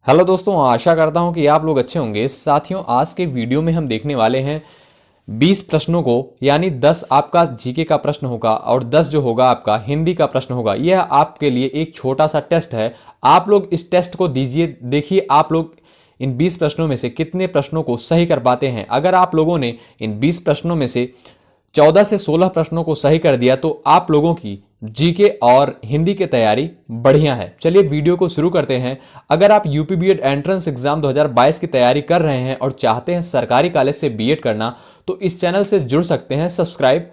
Hello दोस्तों, आशा करता हूं कि आप लोग अच्छे होंगे। साथियों, आज के वीडियो में हम देखने वाले हैं 20 प्रश्नों को, यानी 10 आपका जीके का प्रश्न होगा और 10 जो होगा आपका हिंदी का प्रश्न होगा। यह आपके लिए एक छोटा सा टेस्ट है। आप लोग इस टेस्ट को दीजिए, देखिए आप लोग इन 20 प्रश्नों में से कितने प्रश्नों को सही कर पाते हैं। अगर आप लोगों ने इन 20 प्रश्नों में से 14 से 16 प्रश्नों को सही कर दिया तो आप लोगों की जीके और हिंदी की तैयारी बढ़िया है। चलिए वीडियो को शुरू करते हैं। अगर आप यूपी बीएड एंट्रेंस एग्जाम 2022 की तैयारी कर रहे हैं और चाहते हैं सरकारी कॉलेज से बीएड करना, तो इस चैनल से जुड़ सकते हैं, सब्सक्राइब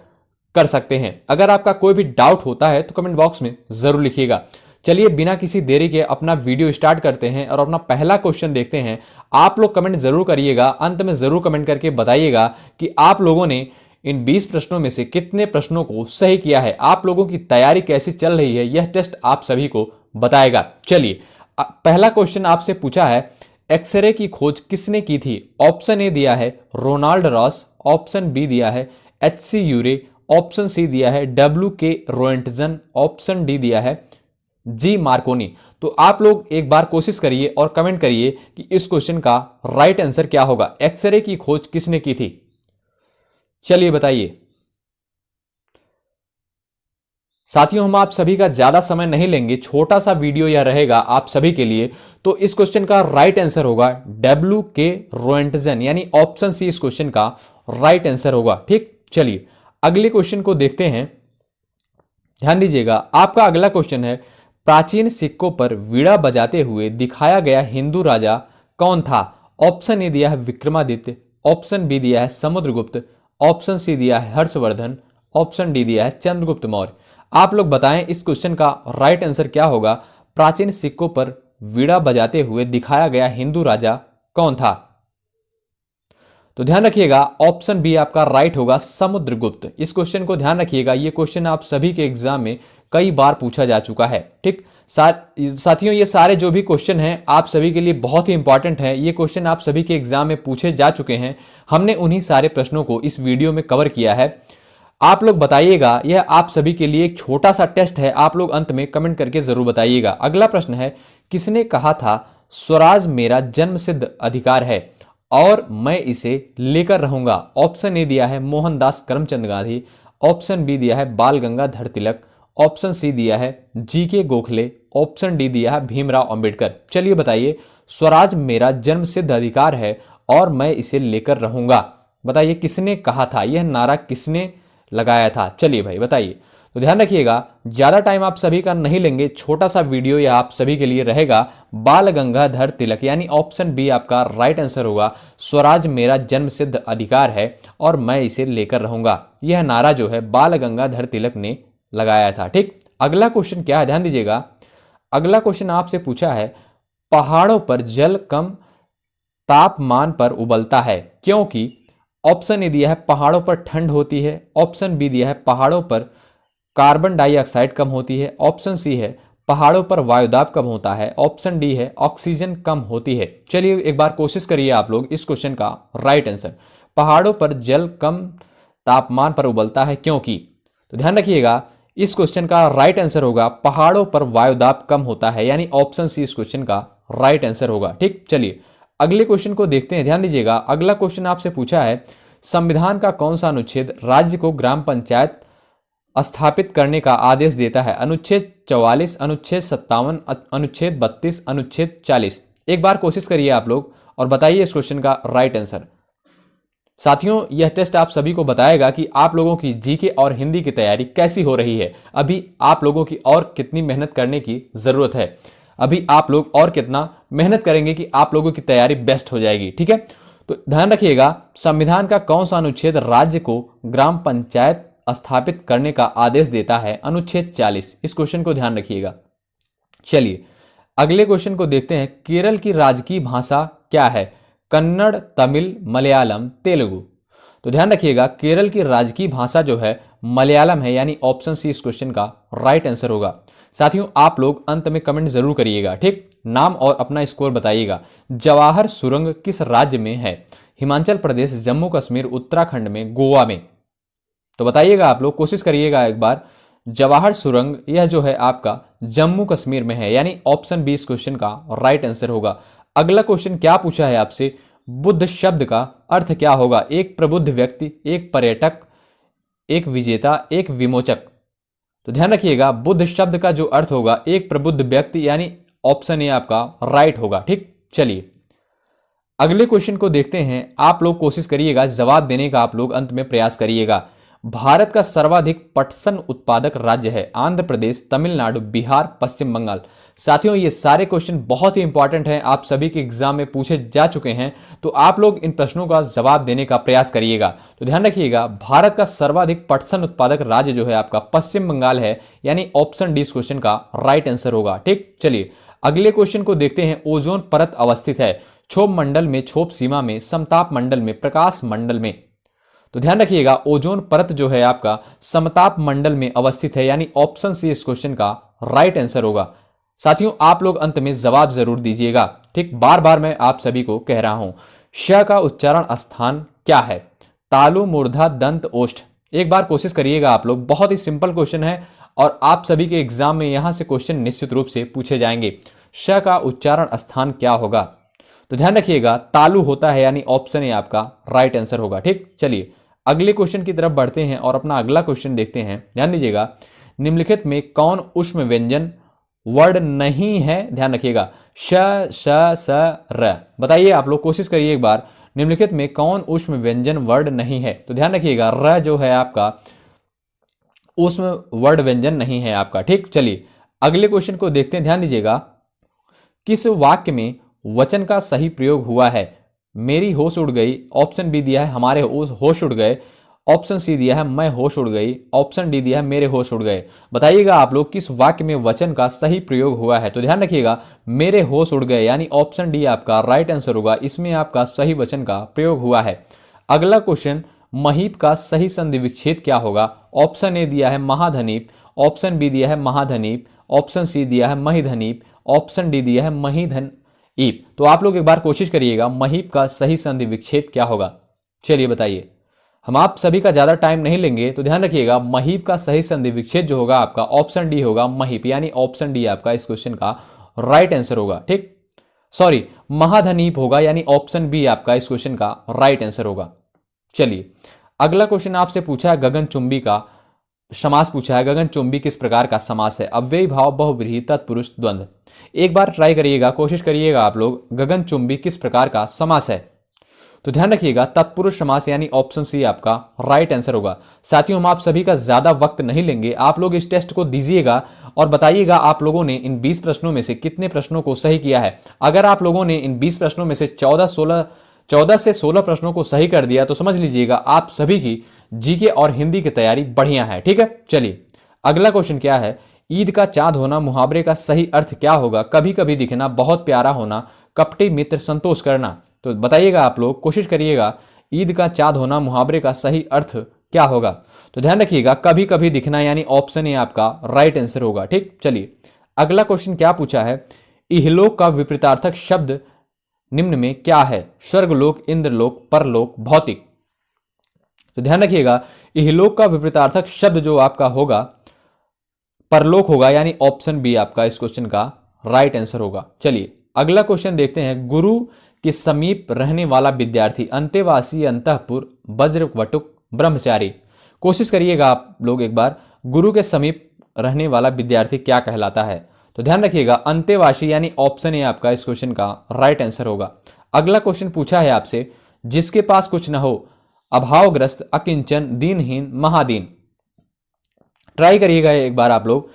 कर सकते हैं। अगर आपका कोई भी डाउट होता है तो कमेंट बॉक्स में जरूर लिखिएगा। चलिए बिना किसी देरी के अपना वीडियो स्टार्ट करते हैं और अपना पहला क्वेश्चन देखते हैं। आप लोग कमेंट जरूर करिएगा, अंत में जरूर कमेंट करके बताइएगा कि आप लोगों ने इन 20 प्रश्नों में से कितने प्रश्नों को सही किया है। आप लोगों की तैयारी कैसी चल रही है, यह टेस्ट आप सभी को बताएगा। चलिए पहला क्वेश्चन आपसे पूछा है, एक्सरे की खोज किसने की थी? ऑप्शन ए दिया है रोनाल्ड रॉस, ऑप्शन बी दिया है एच.सी. यूरे, ऑप्शन सी दिया है W.K. रोएंटजन, ऑप्शन डी दिया है जी मार्कोनी। तो आप लोग एक बार कोशिश करिए और कमेंट करिए कि इस क्वेश्चन का राइट आंसर क्या होगा। एक्सरे की खोज किसने की थी? चलिए बताइए। साथियों, हम आप सभी का ज्यादा समय नहीं लेंगे, छोटा सा वीडियो यह रहेगा आप सभी के लिए। तो इस क्वेश्चन का राइट आंसर होगा W.K. रोएंटजन, यानी ऑप्शन सी इस क्वेश्चन का राइट आंसर होगा। ठीक, चलिए अगले क्वेश्चन को देखते हैं। ध्यान दीजिएगा, आपका अगला क्वेश्चन है, प्राचीन सिक्कों पर वीणा बजाते हुए दिखाया गया हिंदू राजा कौन था? ऑप्शन ए दिया है विक्रमादित्य, ऑप्शन बी दिया है समुद्रगुप्त, ऑप्शन सी दिया है हर्षवर्धन, ऑप्शन डी दिया है चंद्रगुप्त मौर्य। आप लोग बताएं इस क्वेश्चन का राइट आंसर क्या होगा। प्राचीन सिक्कों पर वीणा बजाते हुए दिखाया गया हिंदू राजा कौन था? तो ध्यान रखिएगा, ऑप्शन बी आपका राइट होगा समुद्रगुप्त। इस क्वेश्चन को ध्यान रखिएगा, ये क्वेश्चन आप सभी के एग्जाम में कई बार पूछा जा चुका है। ठीक, साथियों ये सारे जो भी क्वेश्चन हैं आप सभी के लिए बहुत ही इंपॉर्टेंट है। ये क्वेश्चन आप सभी के एग्जाम में पूछे जा चुके हैं। हमने उन्हीं सारे प्रश्नों को इस वीडियो में कवर किया है। आप लोग बताइएगा, यह आप सभी के लिए एक छोटा सा टेस्ट है। आप लोग अंत में कमेंट करके जरूर बताइएगा। अगला प्रश्न है, किसने कहा था स्वराज मेरा जन्मसिद्ध अधिकार है और मैं इसे लेकर रहूंगा? ऑप्शन ए दिया है मोहनदास करमचंद गांधी, ऑप्शन बी दिया है बाल गंगाधर तिलक, ऑप्शन सी दिया है जी.के. गोखले, ऑप्शन डी दिया है भीमराव अंबेडकर। चलिए बताइए, स्वराज मेरा जन्मसिद्ध अधिकार है और मैं इसे लेकर रहूंगा, बताइए किसने कहा था? यह नारा किसने लगाया था? चलिए भाई बताइए। तो ध्यान रखिएगा, ज्यादा टाइम आप सभी का नहीं लेंगे, छोटा सा वीडियो यह आप सभी के लिए रहेगा। बाल गंगाधर तिलक, यानी ऑप्शन बी आपका राइट आंसर होगा। स्वराज मेरा जन्मसिद्ध अधिकार है और मैं इसे लेकर रहूंगा, यह नारा जो है बाल गंगाधर तिलक ने लगाया था। ठीक, अगला क्वेश्चन क्या है, ध्यान दीजिएगा। अगला क्वेश्चन आपसे पूछा है, पहाड़ों पर जल कम तापमान पर उबलता है क्योंकि? ऑप्शन ए दिया है पहाड़ों पर ठंड होती है, ऑप्शन बी दिया है पहाड़ों पर कार्बन डाइऑक्साइड कम होती है, ऑप्शन सी है पहाड़ों पर वायुदाब कम होता है, ऑप्शन डी है ऑक्सीजन कम होती है। चलिए एक बार कोशिश करिए आप लोग इस क्वेश्चन का राइट आंसर। पहाड़ों पर जल कम तापमान पर उबलता है क्योंकि? तो ध्यान रखिएगा, इस क्वेश्चन का राइट आंसर होगा पहाड़ों पर वायुदाब कम होता है, यानी ऑप्शन सी इस क्वेश्चन का राइट आंसर होगा। ठीक, चलिए अगले क्वेश्चन को देखते हैं। ध्यान दीजिएगा, अगला क्वेश्चन आपसे पूछा है, संविधान का कौन सा अनुच्छेद राज्य को ग्राम पंचायत स्थापित करने का आदेश देता है? अनुच्छेद 44, अनुच्छेद 57, अनुच्छेद 32, अनुच्छेद 40। एक बार कोशिश करिए आप लोग और बताइए इस क्वेश्चन का राइट आंसर। साथियों, यह टेस्ट आप सभी को बताएगा कि आप लोगों की जीके और हिंदी की तैयारी कैसी हो रही है। अभी आप लोगों की और कितनी मेहनत करने की जरूरत है, अभी आप लोग और कितना मेहनत करेंगे कि आप लोगों की तैयारी बेस्ट हो जाएगी। ठीक है, तो ध्यान रखिएगा, संविधान का कौन सा अनुच्छेद राज्य को ग्राम पंचायत स्थापित करने का आदेश देता है? अनुच्छेद 40। इस क्वेश्चन को ध्यान रखिएगा। चलिए अगले क्वेश्चन को देखते हैं, केरल की राजकीय भाषा क्या है? कन्नड़, तमिल, मलयालम, तेलुगु। तो ध्यान रखिएगा, केरल की राजकीय भाषा जो है मलयालम है, यानी ऑप्शन सी इस क्वेश्चन का राइट आंसर होगा। साथियों आप लोग अंत में कमेंट जरूर करिएगा। ठीक, नाम और अपना स्कोर बताइएगा। जवाहर सुरंग किस राज्य में है? हिमाचल प्रदेश, जम्मू कश्मीर, उत्तराखंड में, गोवा में। तो बताइएगा आप लोग, कोशिश करिएगा एक बार। जवाहर सुरंग यह जो है आपका जम्मू कश्मीर में है, यानी ऑप्शन बी इस क्वेश्चन का राइट आंसर होगा। अगला क्वेश्चन क्या पूछा है आपसे, बुद्ध शब्द का अर्थ क्या होगा? एक प्रबुद्ध व्यक्ति, एक पर्यटक, एक विजेता, एक विमोचक। तो ध्यान रखिएगा, बुद्ध शब्द का जो अर्थ होगा एक प्रबुद्ध व्यक्ति, यानी ऑप्शन ए आपका राइट होगा। ठीक, चलिए अगले क्वेश्चन को देखते हैं। आप लोग कोशिश करिएगा जवाब देने का, आप लोग अंत में प्रयास करिएगा। भारत का सर्वाधिक पटसन उत्पादक राज्य है? आंध्र प्रदेश, तमिलनाडु, बिहार, पश्चिम बंगाल। साथियों ये सारे क्वेश्चन बहुत ही इंपॉर्टेंट हैं, आप सभी के एग्जाम में पूछे जा चुके हैं, तो आप लोग इन प्रश्नों का जवाब देने का प्रयास करिएगा। तो ध्यान रखिएगा, भारत का सर्वाधिक पटसन उत्पादक राज्य जो है आपका पश्चिम बंगाल है, यानी ऑप्शन डी इस क्वेश्चन का राइट आंसर होगा। ठीक, चलिए अगले क्वेश्चन को देखते हैं। ओजोन परत अवस्थित है क्षोभ मंडल में, क्षोभ सीमा में, समताप मंडल में, प्रकाश मंडल में। तो ध्यान रखिएगा, ओजोन परत जो है आपका समताप मंडल में अवस्थित है, यानी ऑप्शन सी इस क्वेश्चन का राइट आंसर होगा। साथियों आप लोग अंत में जवाब जरूर दीजिएगा। ठीक, बार बार मैं आप सभी को कह रहा हूं, श का उच्चारण स्थान क्या है? तालु, मूर्धा, दंत, ओष्ठ। एक बार कोशिश करिएगा आप लोग, बहुत ही सिंपल क्वेश्चन है और आप सभी के एग्जाम में यहां से क्वेश्चन निश्चित रूप से पूछे जाएंगे। श का उच्चारण स्थान क्या होगा? तो ध्यान रखिएगा, तालु होता है, यानी ऑप्शन ए आपका राइट आंसर होगा। ठीक, चलिए अगले क्वेश्चन की तरफ बढ़ते हैं और अपना अगला क्वेश्चन देखते हैं। ध्यान दीजिएगा, निम्नलिखित में कौन ऊष्म व्यंजन वर्ड नहीं है? ध्यान रखिएगा, श, श, स, र। बताइए आप लोग, कोशिश करिए एक बार, निम्नलिखित में कौन ऊष्म व्यंजन वर्ड नहीं है? तो ध्यान रखिएगा, र जो है आपका ऊष्म वर्ड व्यंजन नहीं है आपका। ठीक, चलिए अगले क्वेश्चन को देखते हैं। ध्यान दीजिएगा, किस वाक्य में वचन का सही प्रयोग हुआ है? मेरी होश उड़ गई, ऑप्शन बी दिया है हमारे होश उड़ गए, ऑप्शन सी दिया है मैं होश उड़ गई, ऑप्शन डी दिया है मेरे होश उड़ गए। बताइएगा आप लोग किस वाक्य में वचन का सही प्रयोग हुआ है? तो ध्यान रखिएगा, मेरे होश उड़ गए, यानी ऑप्शन डी आपका राइट आंसर होगा, इसमें आपका सही वचन का प्रयोग हुआ है। अगला क्वेश्चन, महीप का सही संधि विच्छेद क्या होगा? ऑप्शन ए दिया है महाधनीप, ऑप्शन बी दिया है महाधनीप, ऑप्शन सी दिया है महिधनीप, ऑप्शन डी दिया है महिधन ईप। तो आप लोग एक बार कोशिश करिएगा, महीप का सही संधि विच्छेद क्या होगा? चलिए बताइए, हम आप सभी का ज्यादा टाइम नहीं लेंगे। तो ध्यान रखिएगा, महीप का सही संधि विच्छेद जो होगा आपका ऑप्शन डी होगा, महीप, यानी ऑप्शन डी आपका इस क्वेश्चन का राइट आंसर होगा। ठीक, सॉरी महाधनीप होगा, यानी ऑप्शन बी आपका इस क्वेश्चन का राइट आंसर होगा। चलिए अगला क्वेश्चन आपसे पूछा है, गगनचुंबी का समास पूछा है। गगनचुंबी किस प्रकार का समास है? अव्ययी भाव, बहुव्रीहि, तत्पुरुष, द्वंद्व। एक बार ट्राई करिएगा, कोशिश करिएगा आप लोग, गगनचुंबी किस प्रकार का समास है? तो ध्यान रखिएगा, तत्पुरुष समास, यानी ऑप्शन सी आपका राइट आंसर होगा। साथियों हम आप सभी का ज्यादा वक्त नहीं लेंगे, आप लोग इस टेस्ट को दीजिएगा और बताइएगा आप लोगों ने इन 20 प्रश्नों में से कितने प्रश्नों को सही किया है। अगर आप लोगों ने इन 20 प्रश्नों में से 14 से 16 प्रश्नों को सही कर दिया तो समझ लीजिएगा आप सभी की जीके और हिंदी की तैयारी बढ़िया है। ठीक है, चलिए अगला क्वेश्चन क्या है, ईद का चांद होना मुहावरे का सही अर्थ क्या होगा? कभी कभी दिखना, बहुत प्यारा होना, कपटी मित्र, संतोष करना। तो बताइएगा आप लोग, कोशिश करिएगा, ईद का चांद होना मुहावरे का सही अर्थ क्या होगा? तो ध्यान रखिएगा, कभी कभी दिखना, यानी ऑप्शन ए आपका राइट आंसर होगा। ठीक, चलिए अगला क्वेश्चन क्या पूछा है, इहलोक का विपरीतार्थक शब्द निम्न में क्या है? स्वर्गलोक, इंद्रलोक, परलोक, भौतिक। तो ध्यान रखिएगा, इहलोक का विपरीतार्थक शब्द जो आपका होगा परलोक होगा, यानी ऑप्शन बी आपका इस क्वेश्चन का राइट आंसर होगा। चलिए अगला क्वेश्चन देखते हैं, गुरु के समीप रहने वाला विद्यार्थी, अंतेवासी, अंतःपुर, वज्रवटुक, ब्रह्मचारी। कोशिश करिएगा आप लोग एक बार, गुरु के समीप रहने वाला विद्यार्थी क्या कहलाता है? तो ध्यान रखिएगा, अंतेवासी, यानी ऑप्शन ए आपका इस क्वेश्चन का राइट आंसर होगा। अगला क्वेश्चन पूछा है आपसे, जिसके पास कुछ न हो, अभावग्रस्त, अकिंचन, दीनहीन, महादीन। ट्राई करिएगा एक बार आप लोग,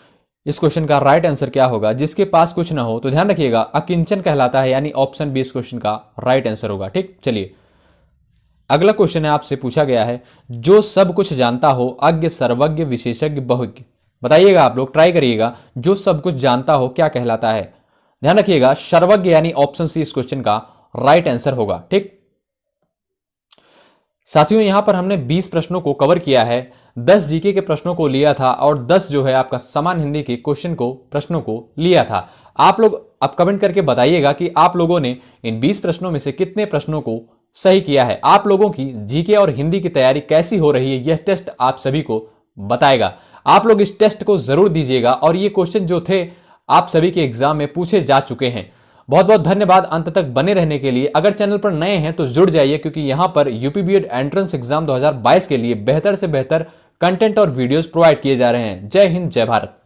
इस क्वेश्चन का राइट आंसर क्या होगा? जिसके पास कुछ न हो, तो ध्यान रखिएगा अकिंचन कहलाता है, यानी ऑप्शन बी इस क्वेश्चन का राइट आंसर होगा। ठीक, चलिए अगला क्वेश्चन है आपसे पूछा गया है, जो सब कुछ जानता हो, अज्ञ, सर्वज्ञ, विशेषज्ञ, बहुज्ञ। बताइएगा आप लोग, ट्राई करिएगा, जो सब कुछ जानता हो क्या कहलाता है? ध्यान रखिएगा, सर्वज्ञ, यानी ऑप्शन सी इस क्वेश्चन का राइट आंसर होगा। ठीक साथियों, यहां पर हमने 20 प्रश्नों को कवर किया है, 10 जीके के प्रश्नों को लिया था और 10 जो है आपका समान हिंदी के क्वेश्चन को प्रश्नों को लिया था। आप लोग अब कमेंट करके बताइएगा कि आप लोगों ने इन 20 प्रश्नों में से कितने प्रश्नों को सही किया है। आप लोगों की जीके और हिंदी की तैयारी कैसी हो रही है, यह टेस्ट आप सभी को बताएगा। आप लोग इस टेस्ट को जरूर दीजिएगा और ये क्वेश्चन जो थे आप सभी के एग्जाम में पूछे जा चुके हैं। बहुत बहुत धन्यवाद अंत तक बने रहने के लिए। अगर चैनल पर नए हैं तो जुड़ जाइए, क्योंकि यहां पर यूपी बीएड एंट्रेंस एग्जाम 2022 के लिए बेहतर से बेहतर कंटेंट और वीडियोस प्रोवाइड किए जा रहे हैं। जय हिंद, जय भारत।